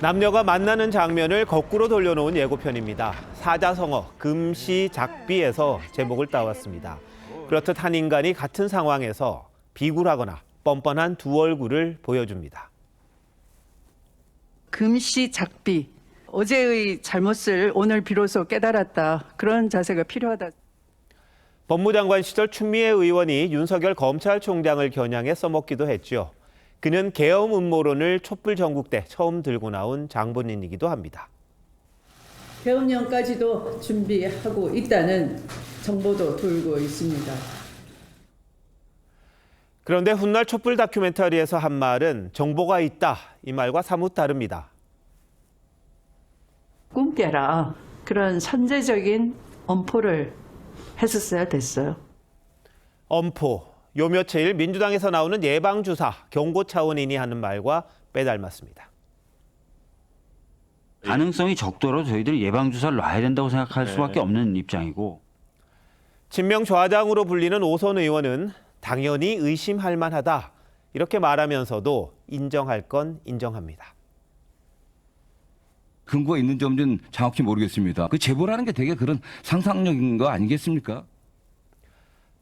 Speaker 12: 남녀가 만나는 장면을 거꾸로 돌려놓은 예고편입니다. 사자성어 금시작비에서 제목을 따왔습니다. 그렇듯 한 인간이 같은 상황에서 비굴하거나 뻔뻔한 두 얼굴을 보여줍니다.
Speaker 5: 금시작비, 어제의 잘못을 오늘 비로소 깨달았다. 그런 자세가 필요하다.
Speaker 12: 법무장관 시절 추미애 의원이 윤석열 검찰총장을 겨냥해 써먹기도 했죠. 그는 계엄 음모론을 촛불 전국 때 처음 들고 나온 장본인이기도 합니다.
Speaker 5: 계엄령까지도 준비하고 있다는 정보도 돌고 있습니다.
Speaker 12: 그런데 훗날 촛불 다큐멘터리에서 한 말은 정보가 있다, 이 말과 사뭇 다릅니다.
Speaker 5: 꿈 깨라. 그런 선제적인 엄포를 했었어야 됐어요.
Speaker 12: 엄포, 요 며칠 민주당에서 나오는 예방주사, 경고 차원인이 하는 말과 빼닮았습니다.
Speaker 6: 가능성이 적더라도 저희들이 예방주사를 놔야 된다고 생각할 수밖에 없는 입장이고.
Speaker 12: 친명 좌장으로 불리는 오선 의원은 당연히 의심할 만하다, 이렇게 말하면서도 인정할 건 인정합니다.
Speaker 6: 근거가 있는지 없는지는 정확히 모르겠습니다. 그 제보라는 게 되게 그런 상상력인 거 아니겠습니까?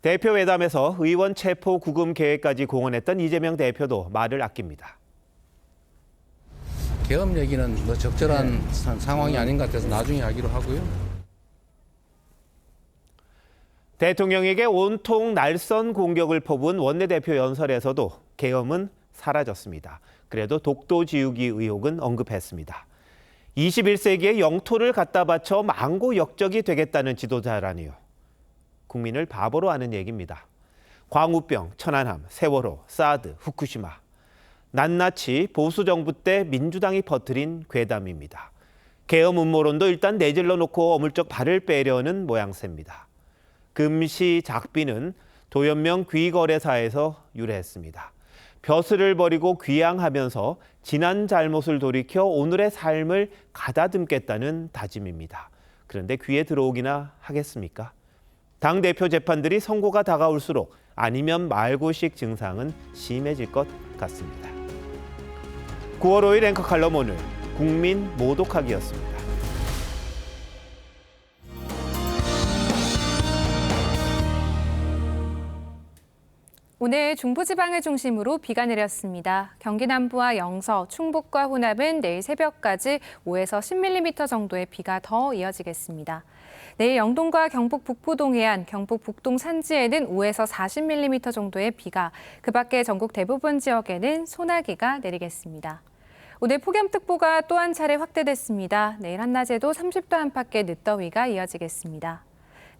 Speaker 12: 대표 회담에서 의원 체포 구금 계획까지 공언했던 이재명 대표도 말을 아낍니다.
Speaker 8: 계엄 얘기는 뭐 적절한 상황이 아닌 것 같아서 나중에 하기로 하고요.
Speaker 12: 대통령에게 온통 날선 공격을 퍼부은 원내대표 연설에서도 계엄은 사라졌습니다. 그래도 독도 지우기 의혹은 언급했습니다. 21세기에 영토를 갖다 바쳐 망고 역적이 되겠다는 지도자라니요. 국민을 바보로 하는 얘기입니다. 광우병, 천안함, 세월호, 사드, 후쿠시마. 낱낱이 보수 정부 때 민주당이 퍼뜨린 괴담입니다. 계엄 음모론도 일단 내질러 놓고 어물쩍 발을 빼려는 모양새입니다. 금시작비는 도연명 귀거래사에서 유래했습니다. 벼슬을 버리고 귀양하면서 지난 잘못을 돌이켜 오늘의 삶을 가다듬겠다는 다짐입니다. 그런데 귀에 들어오기나 하겠습니까? 당대표 재판들이 선고가 다가올수록 아니면 말고식 증상은 심해질 것 같습니다. 9월 5일 앵커 칼럼 오늘 국민 모독하기였습니다.
Speaker 22: 오늘 중부지방을 중심으로 비가 내렸습니다. 경기 남부와 영서, 충북과 호남은 내일 새벽까지 5에서 10mm 정도의 비가 더 이어지겠습니다. 내일 영동과 경북 북부 동해안, 경북 북동 산지에는 5에서 40mm 정도의 비가, 그 밖에 전국 대부분 지역에는 소나기가 내리겠습니다. 오늘 폭염특보가 또 한 차례 확대됐습니다. 내일 한낮에도 30도 안팎의 늦더위가 이어지겠습니다.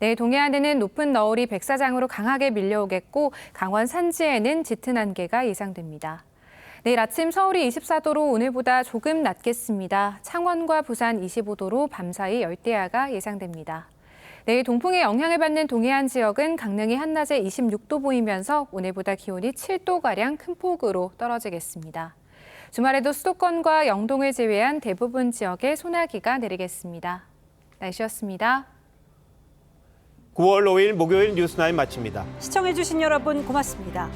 Speaker 22: 내일 동해안에는 높은 너울이 백사장으로 강하게 밀려오겠고 강원 산지에는 짙은 안개가 예상됩니다. 내일 아침 서울이 24도로 오늘보다 조금 낮겠습니다. 창원과 부산 25도로 밤사이 열대야가 예상됩니다. 내일 동풍의 영향을 받는 동해안 지역은 강릉이 한낮에 26도 보이면서 오늘보다 기온이 7도가량 큰 폭으로 떨어지겠습니다. 주말에도 수도권과 영동을 제외한 대부분 지역에 소나기가 내리겠습니다. 날씨였습니다.
Speaker 12: 9월 5일 목요일 뉴스9 마칩니다.
Speaker 9: 시청해주신 여러분 고맙습니다.